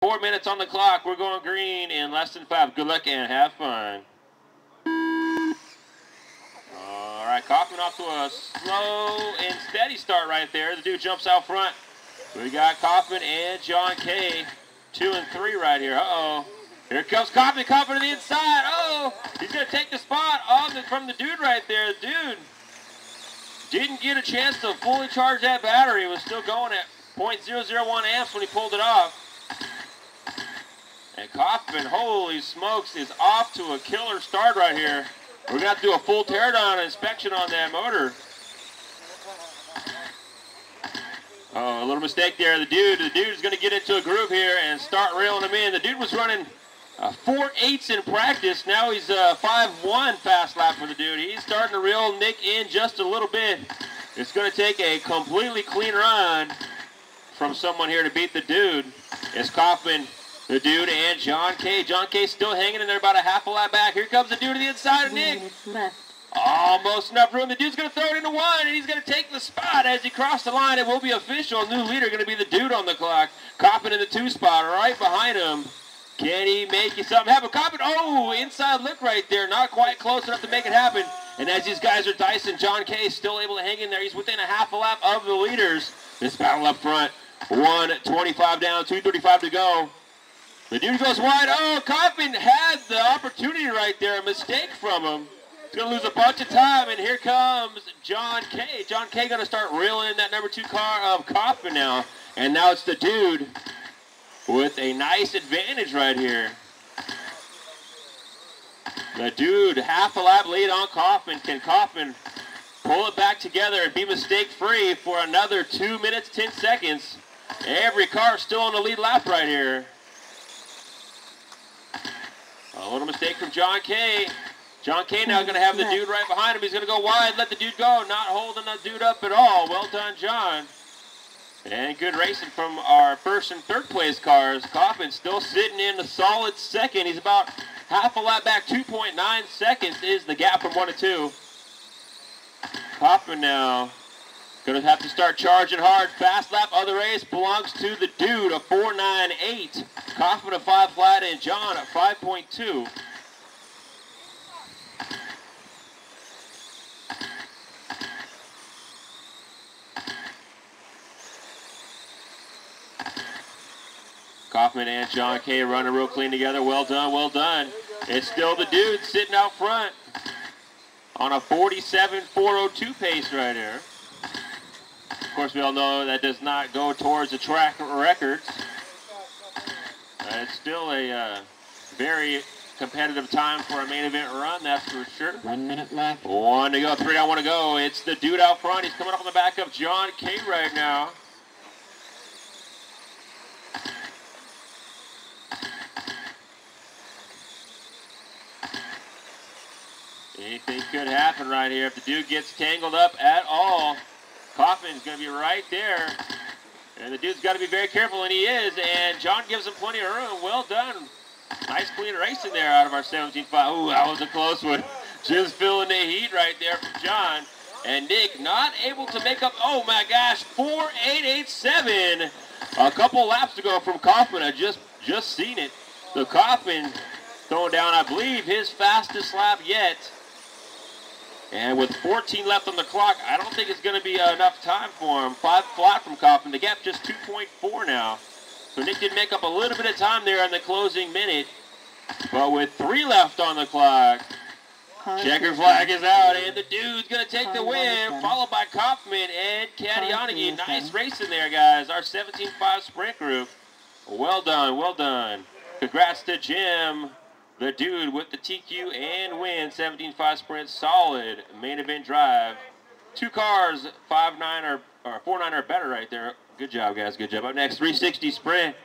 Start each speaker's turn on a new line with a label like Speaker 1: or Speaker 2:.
Speaker 1: 4 minutes on the clock. We're going green in less than 5. Good luck and have fun. All right, Kaufman off to a slow and steady start right there. The dude jumps out front. We got Kaufman and John Kay, 2 and 3 right here. Uh-oh. Here comes Kaufman. Kaufman to the inside. Uh-oh. He's going to take the spot from the dude right there. The dude didn't get a chance to fully charge that battery. It was still going at 0.001 amps when he pulled it off. And Kaufman, holy smokes, is off to a killer start right here. We're going to have to do a full teardown inspection on that motor. Oh, a little mistake there. The dude is going to get into a groove here and start reeling him in. The dude was running 4.8s in practice. Now he's 5.1 fast lap for the dude. He's starting to reel Nick in just a little bit. It's going to take a completely clean run from someone here to beat the dude. It's Kaufman, the dude, and John Kay. John Kay still hanging in there about a half a lap back. Here comes the dude to the inside of Nick. Almost enough room. The dude's going to throw it into 1, and he's going to take the spot as he crossed the line. It will be official. New leader going to be the dude on the clock. Kaufman in the 2 spot right behind him. Can he make something happen? Kaufman, oh, inside look right there. Not quite close enough to make it happen. And as these guys are dicing, John Kay is still able to hang in there. He's within a half a lap of the leaders. This battle up front. 1:25 down, 2:35 to go. The dude goes wide. Oh, Kaufman had the opportunity right there. A mistake from him. He's going to lose a bunch of time, and here comes John Kay. John Kay going to start reeling in that number 2 car of Kaufman now. And now it's the dude with a nice advantage right here. The dude, half a lap lead on Kaufman. Can Kaufman pull it back together and be mistake-free for another 2 minutes, 10 seconds? Every car still on the lead lap right here. A little mistake from John Kay. John Kay now going to have the dude right behind him. He's going to go wide, let the dude go. Not holding the dude up at all. Well done, John. And good racing from our first and third place cars. Kaufman still sitting in a solid second. He's about half a lap back. 2.9 seconds is the gap from 1 to 2. Kaufman now going to have to start charging hard. Fast lap of the race belongs to the dude, a 4.98. Kaufman a 5 flat and John at 5.2. Kaufman and John Kay running real clean together. Well done, well done. It's still the dude sitting out front on a 47.402 pace right here. Of course, we all know that does not go towards the track records. It's still a very competitive time for a main event run, that's for sure.
Speaker 2: 1 minute left.
Speaker 1: 1 to go, 3 down, 1 to go. It's the dude out front. He's coming up on the back of John Kay right now. Anything could happen right here if the dude gets tangled up at all. Kaufman's going to be right there. And the dude's got to be very careful, and he is. And John gives him plenty of room. Well done. Nice clean racing there out of our 17.5. Ooh, that was a close one. Just feeling the heat right there from John. And Nick not able to make up, oh my gosh, 4.887. A couple laps to go from Kaufman. I just seen it. So Kaufman going down, I believe, his fastest lap yet. And with 14 left on the clock, I don't think it's going to be enough time for him. 5 flat from Kaufman. The gap just 2.4 now. So Nick did make up a little bit of time there in the closing minute. But with 3 left on the clock, checker flag is out, and the dude's going to take the win, followed by Kaufman and Cadionagi. Nice racing there, guys. Our 17.5 sprint group. Well done, well done. Congrats to Jim, the dude with the TQ and win. 17.5 sprint, solid main event drive. 2 cars, 5.9 or 4.9 or better right there. Good job, guys. Good job. Up next, 360 sprint.